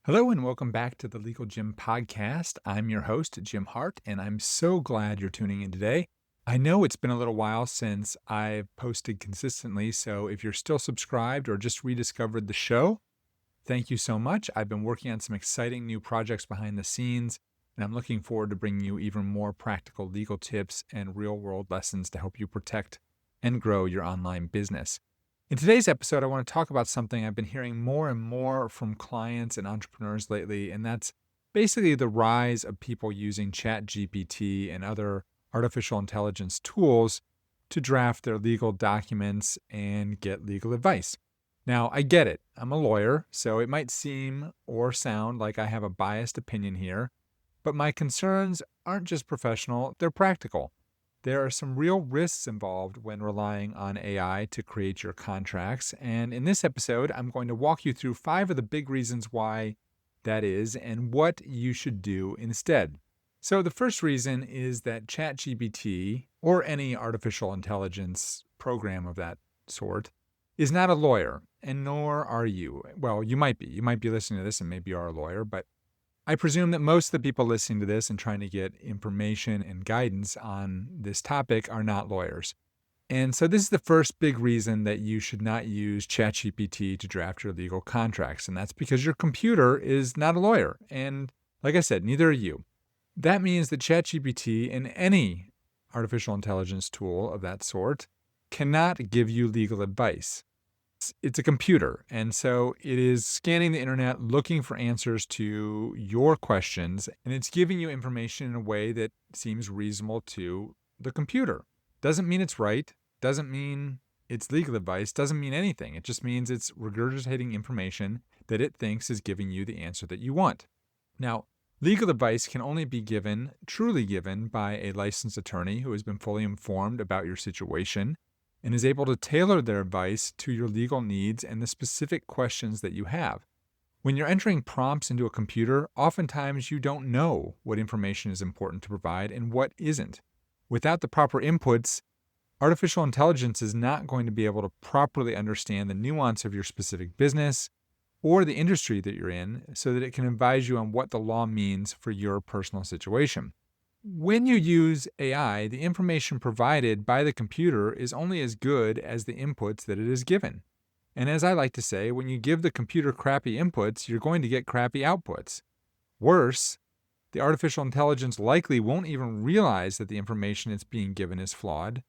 Hello and welcome back to the Legal Gym podcast. I'm your host, Jim Hart, and I'm so glad you're tuning in today. I know it's been a little while since I've posted consistently, so if you're still subscribed or just rediscovered the show, thank you so much. I've been working on some exciting new projects behind the scenes, and I'm looking forward to bringing you even more practical legal tips and real-world lessons to help you protect and grow your online business. In today's episode, I want to talk about something I've been hearing more and more from clients and entrepreneurs lately, and that's basically the rise of people using ChatGPT and other artificial intelligence tools to draft their legal documents and get legal advice. Now, I get it. I'm a lawyer, so it might seem or sound like I have a biased opinion here, but my concerns aren't just professional, they're practical. There are some real risks involved when relying on AI to create your contracts. And in this episode, I'm going to walk you through 5 of the big reasons why that is and what you should do instead. So the first reason is that ChatGPT, or any artificial intelligence program of that sort, is not a lawyer, and nor are you. Well, you might be. You might be listening to this and maybe you are a lawyer, but I presume that most of the people listening to this and trying to get information and guidance on this topic are not lawyers. And so this is the first big reason that you should not use ChatGPT to draft your legal contracts. And that's because your computer is not a lawyer. And like I said, neither are you. That means that ChatGPT and any artificial intelligence tool of that sort cannot give you legal advice. It's a computer, and so it is scanning the internet looking for answers to your questions, and it's giving you information in a way that seems reasonable to the computer. Doesn't mean it's right, doesn't mean it's legal advice, doesn't mean anything. It just means it's regurgitating information that it thinks is giving you the answer that you want. Now, legal advice can only be truly given by a licensed attorney who has been fully informed about your situation and is able to tailor their advice to your legal needs and the specific questions that you have. When you're entering prompts into a computer, oftentimes you don't know what information is important to provide and what isn't. Without the proper inputs, artificial intelligence is not going to be able to properly understand the nuance of your specific business or the industry that you're in so that it can advise you on what the law means for your personal situation. When you use AI, the information provided by the computer is only as good as the inputs that it is given. And as I like to say, when you give the computer crappy inputs, you're going to get crappy outputs. Worse, the artificial intelligence likely won't even realize that the information it's being given is flawed,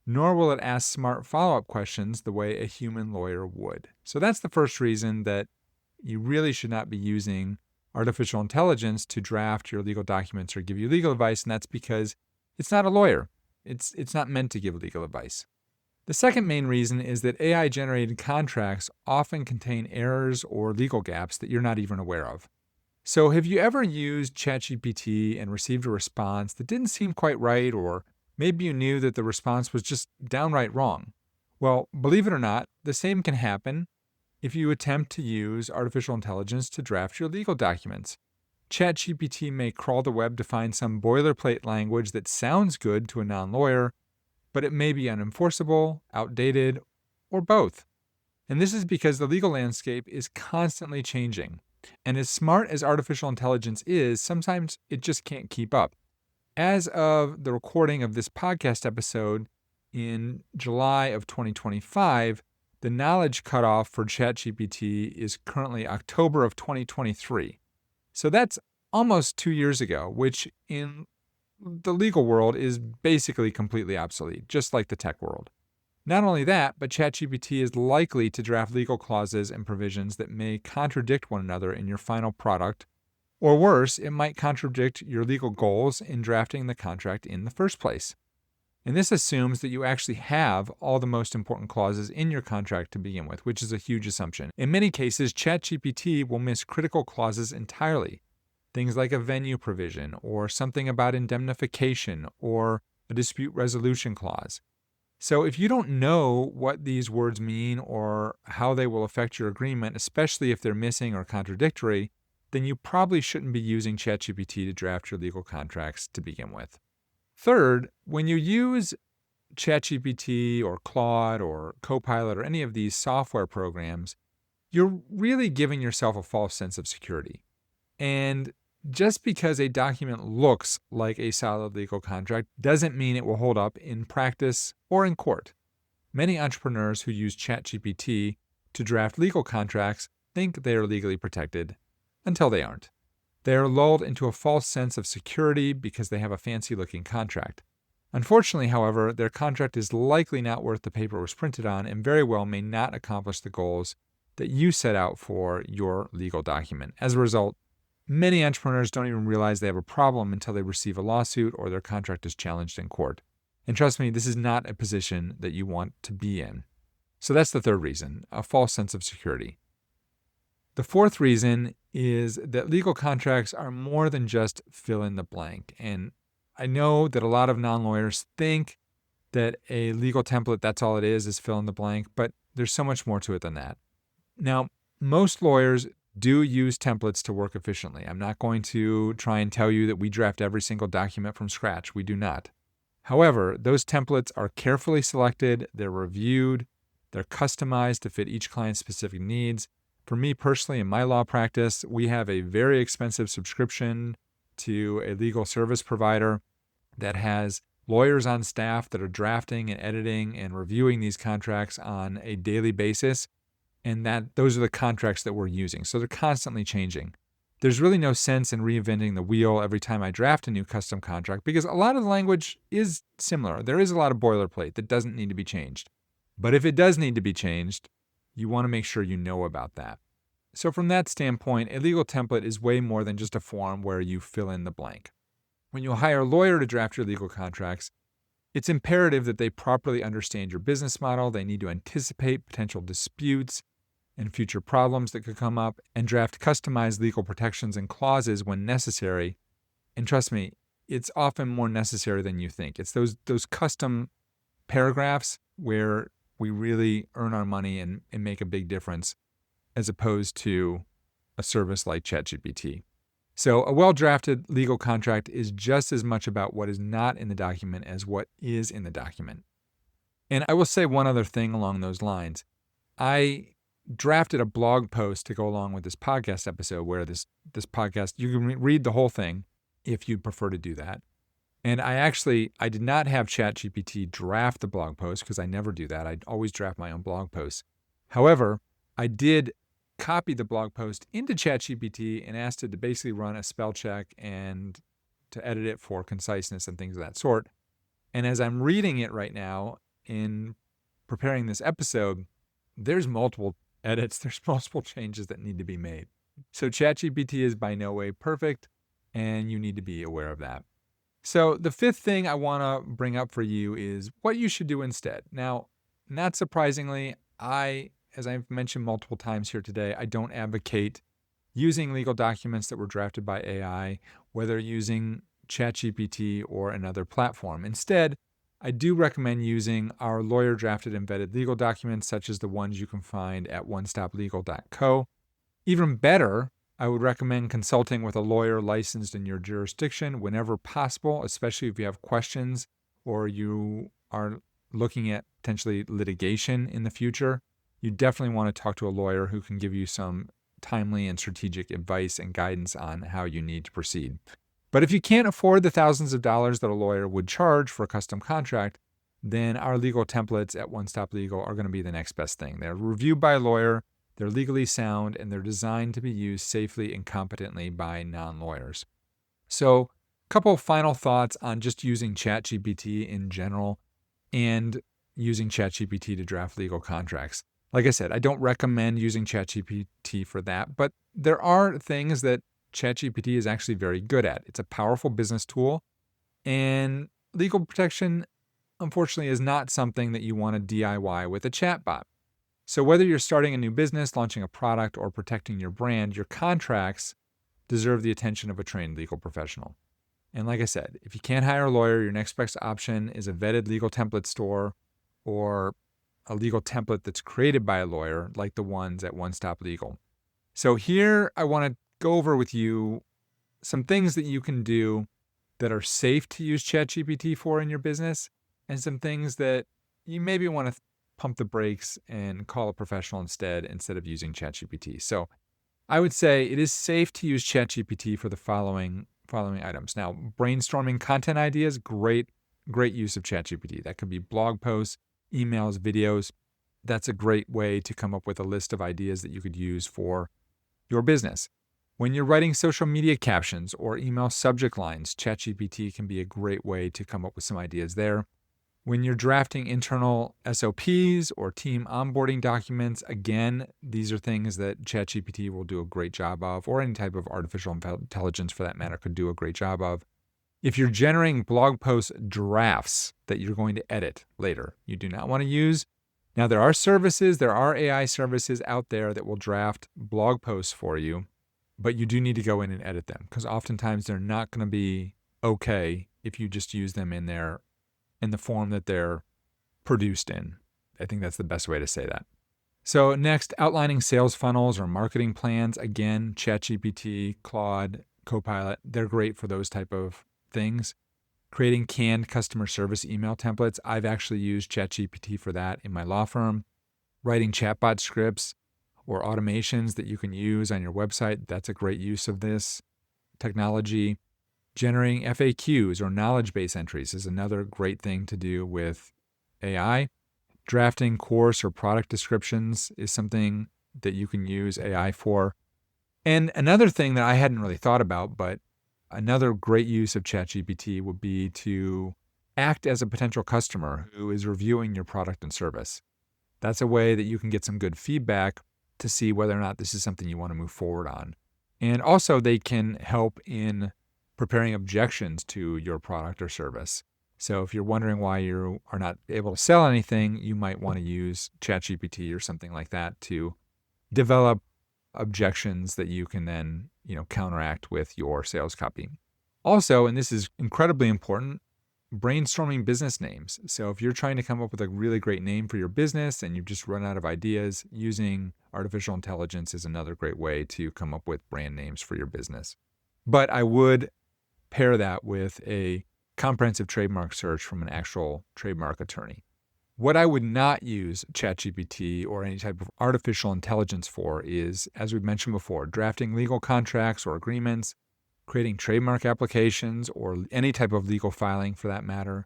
nor will it ask smart follow-up questions the way a human lawyer would. So that's the first reason that you really should not be using artificial intelligence to draft your legal documents or give you legal advice, and that's because it's not a lawyer. It's not meant to give legal advice. The second main reason is that AI-generated contracts often contain errors or legal gaps that you're not even aware of. So have you ever used ChatGPT and received a response that didn't seem quite right, or maybe you knew that the response was just downright wrong? Well, believe it or not, the same can happen if you attempt to use artificial intelligence to draft your legal documents. ChatGPT may crawl the web to find some boilerplate language that sounds good to a non-lawyer, but it may be unenforceable, outdated, or both. And this is because the legal landscape is constantly changing. And as smart as artificial intelligence is, sometimes it just can't keep up. As of the recording of this podcast episode in July of 2025, the knowledge cutoff for ChatGPT is currently October of 2023. So that's almost 2 years ago, which in the legal world is basically completely obsolete, just like the tech world. Not only that, but ChatGPT is likely to draft legal clauses and provisions that may contradict one another in your final product, or worse, it might contradict your legal goals in drafting the contract in the first place. And this assumes that you actually have all the most important clauses in your contract to begin with, which is a huge assumption. In many cases, ChatGPT will miss critical clauses entirely. Things like a venue provision, or something about indemnification, or a dispute resolution clause. So if you don't know what these words mean or how they will affect your agreement, especially if they're missing or contradictory, then you probably shouldn't be using ChatGPT to draft your legal contracts to begin with. Third, when you use ChatGPT or Claude or CoPilot or any of these software programs, you're really giving yourself a false sense of security. And just because a document looks like a solid legal contract doesn't mean it will hold up in practice or in court. Many entrepreneurs who use ChatGPT to draft legal contracts think they are legally protected until they aren't. They are lulled into a false sense of security because they have a fancy-looking contract. Unfortunately, however, their contract is likely not worth the paper it was printed on and very well may not accomplish the goals that you set out for your legal document. As a result, many entrepreneurs don't even realize they have a problem until they receive a lawsuit or their contract is challenged in court. And trust me, this is not a position that you want to be in. So that's the third reason, a false sense of security. The fourth reason is that legal contracts are more than just fill in the blank. And I know that a lot of non-lawyers think that a legal template, that's all it is fill in the blank, but there's so much more to it than that. Now, most lawyers do use templates to work efficiently. I'm not going to try and tell you that we draft every single document from scratch. We do not. However, those templates are carefully selected, they're reviewed, they're customized to fit each client's specific needs. For me personally, in my law practice, we have a very expensive subscription to a legal service provider that has lawyers on staff that are drafting and editing and reviewing these contracts on a daily basis. And those are the contracts that we're using. So they're constantly changing. There's really no sense in reinventing the wheel every time I draft a new custom contract because a lot of the language is similar. There is a lot of boilerplate that doesn't need to be changed. But if it does need to be changed, you want to make sure you know about that. So from that standpoint, a legal template is way more than just a form where you fill in the blank. When you hire a lawyer to draft your legal contracts, it's imperative that they properly understand your business model. They need to anticipate potential disputes and future problems that could come up and draft customized legal protections and clauses when necessary. And trust me, it's often more necessary than you think. It's those custom paragraphs where we really earn our money and make a big difference as opposed to a service like ChatGPT. So a well-drafted legal contract is just as much about what is not in the document as what is in the document. And I will say one other thing along those lines. I drafted a blog post to go along with this podcast episode where this podcast, you can read the whole thing if you'd prefer to do that. And I did not have ChatGPT draft the blog post because I never do that. I always draft my own blog posts. However, I did copy the blog post into ChatGPT and asked it to basically run a spell check and to edit it for conciseness and things of that sort. And as I'm reading it right now in preparing this episode, there's multiple edits, there's multiple changes that need to be made. So ChatGPT is by no way perfect, and you need to be aware of that. So the fifth thing I want to bring up for you is what you should do instead. Now, not surprisingly, as I've mentioned multiple times here today, I don't advocate using legal documents that were drafted by AI, whether using ChatGPT or another platform. Instead, I do recommend using our lawyer-drafted and vetted legal documents, such as the ones you can find at onestopligal.co. Even better, I would recommend consulting with a lawyer licensed in your jurisdiction whenever possible, especially if you have questions or you are looking at potentially litigation in the future. You definitely want to talk to a lawyer who can give you some timely and strategic advice and guidance on how you need to proceed. But if you can't afford the thousands of dollars that a lawyer would charge for a custom contract, then our legal templates at One Stop Legal are going to be the next best thing. They're reviewed by a lawyer, they're legally sound, and they're designed to be used safely and competently by non-lawyers. So a couple of final thoughts on just using ChatGPT in general and using ChatGPT to draft legal contracts. Like I said, I don't recommend using ChatGPT for that, but there are things that ChatGPT is actually very good at. It's a powerful business tool, and legal protection, unfortunately, is not something that you want to DIY with a chatbot. So whether you're starting a new business, launching a product, or protecting your brand, your contracts deserve the attention of a trained legal professional. And like I said, if you can't hire a lawyer, your next best option is a vetted legal template store or a legal template that's created by a lawyer like the ones at One Stop Legal. So here I want to go over with you some things that you can do that are safe to use ChatGPT for in your business and some things that you maybe want to pump the brakes and call a professional instead of using ChatGPT. So I would say it is safe to use ChatGPT for the following items. Now, brainstorming content ideas, great use of ChatGPT. That could be blog posts, emails, videos. That's a great way to come up with a list of ideas that you could use for your business. When you're writing social media captions or email subject lines, ChatGPT can be a great way to come up with some ideas there. When you're drafting internal SOPs or team onboarding documents, again, these are things that ChatGPT will do a great job of, or any type of artificial intelligence for that matter could do a great job of. If you're generating blog post drafts that you're going to edit later, you do not want to use. Now, there are AI services out there that will draft blog posts for you, but you do need to go in and edit them because oftentimes they're not going to be okay if you just use them in the form that they're produced in. I think that's the best way to say that. So next, outlining sales funnels or marketing plans. Again, ChatGPT, Claude, CoPilot, they're great for those type of things. Creating canned customer service email templates. I've actually used ChatGPT for that in my law firm. Writing chatbot scripts or automations that you can use on your website. That's a great use of this technology. Generating FAQs or knowledge base entries is another great thing to do with AI. Drafting course or product descriptions is something that you can use AI for. And another thing that I hadn't really thought about, but another great use of ChatGPT would be to act as a potential customer who is reviewing your product and service. That's a way that you can get some good feedback to see whether or not this is something you want to move forward on. And also they can help in preparing objections to your product or service. So if you're wondering why you are not able to sell anything, you might want to use ChatGPT or something like that to develop objections that you can then, counteract with your sales copy. Also, and this is incredibly important, brainstorming business names. So if you're trying to come up with a really great name for your business and you've just run out of ideas, using artificial intelligence is another great way to come up with brand names for your business. But I would pair that with a comprehensive trademark search from an actual trademark attorney. What I would not use ChatGPT or any type of artificial intelligence for is, as we've mentioned before, drafting legal contracts or agreements, creating trademark applications or any type of legal filing for that matter,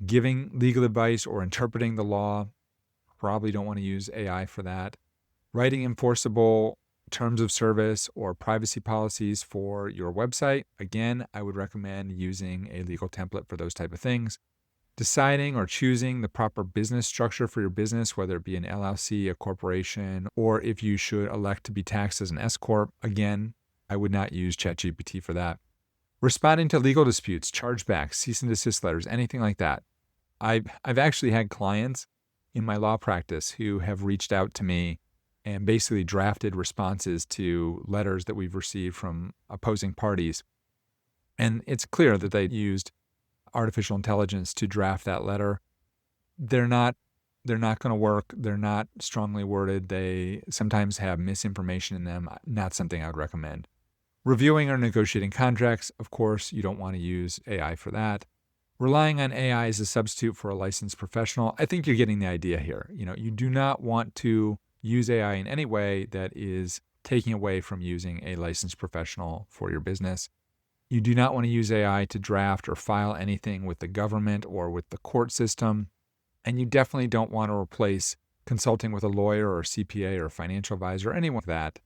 giving legal advice or interpreting the law. Probably don't want to use AI for that. Writing enforceable terms of service or privacy policies for your website. Again, I would recommend using a legal template for those type of things. Deciding or choosing the proper business structure for your business, whether it be an LLC, a corporation, or if you should elect to be taxed as an S Corp. Again, I would not use ChatGPT for that. Responding to legal disputes, chargebacks, cease and desist letters, anything like that. I've actually had clients in my law practice who have reached out to me and basically drafted responses to letters that we've received from opposing parties. And it's clear that they used artificial intelligence to draft that letter. They're not going to work. They're not strongly worded. They sometimes have misinformation in them. Not something I would recommend. Reviewing or negotiating contracts, of course, you don't want to use AI for that. Relying on AI as a substitute for a licensed professional. I think you're getting the idea here. You do not want to use AI in any way that is taking away from using a licensed professional for your business. You do not want to use AI to draft or file anything with the government or with the court system. And you definitely don't want to replace consulting with a lawyer or CPA or financial advisor or anyone like that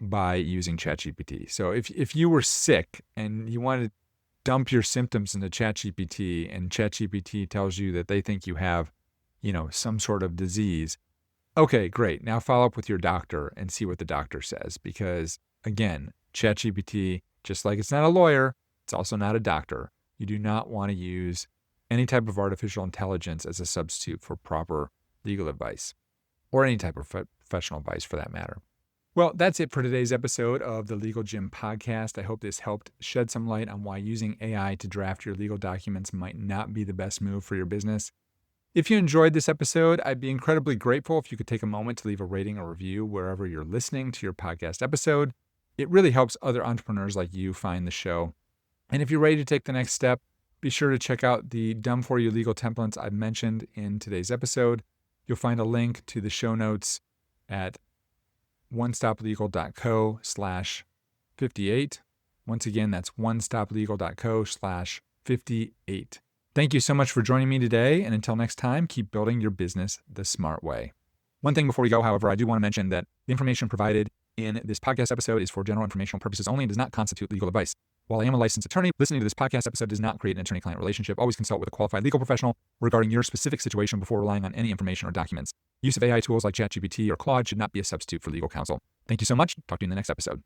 by using ChatGPT. So if you were sick and you want to dump your symptoms into ChatGPT and ChatGPT tells you that they think you have, some sort of disease, okay, great. Now follow up with your doctor and see what the doctor says. Because again, ChatGPT, just like it's not a lawyer, it's also not a doctor. You do not want to use any type of artificial intelligence as a substitute for proper legal advice or any type of professional advice for that matter. Well, that's it for today's episode of the Legal Gym podcast. I hope this helped shed some light on why using AI to draft your legal documents might not be the best move for your business. If you enjoyed this episode, I'd be incredibly grateful if you could take a moment to leave a rating or review wherever you're listening to your podcast episode. It really helps other entrepreneurs like you find the show. And if you're ready to take the next step, be sure to check out the Done For You legal templates I've mentioned in today's episode. You'll find a link to the show notes at onestoplegal.co/58. Once again, that's onestoplegal.co/58. Thank you so much for joining me today. And until next time, keep building your business the smart way. One thing before we go, however, I do want to mention that the information provided in this podcast episode is for general informational purposes only and does not constitute legal advice. While I am a licensed attorney, listening to this podcast episode does not create an attorney-client relationship. Always consult with a qualified legal professional regarding your specific situation before relying on any information or documents. Use of AI tools like ChatGPT or Claude should not be a substitute for legal counsel. Thank you so much. Talk to you in the next episode.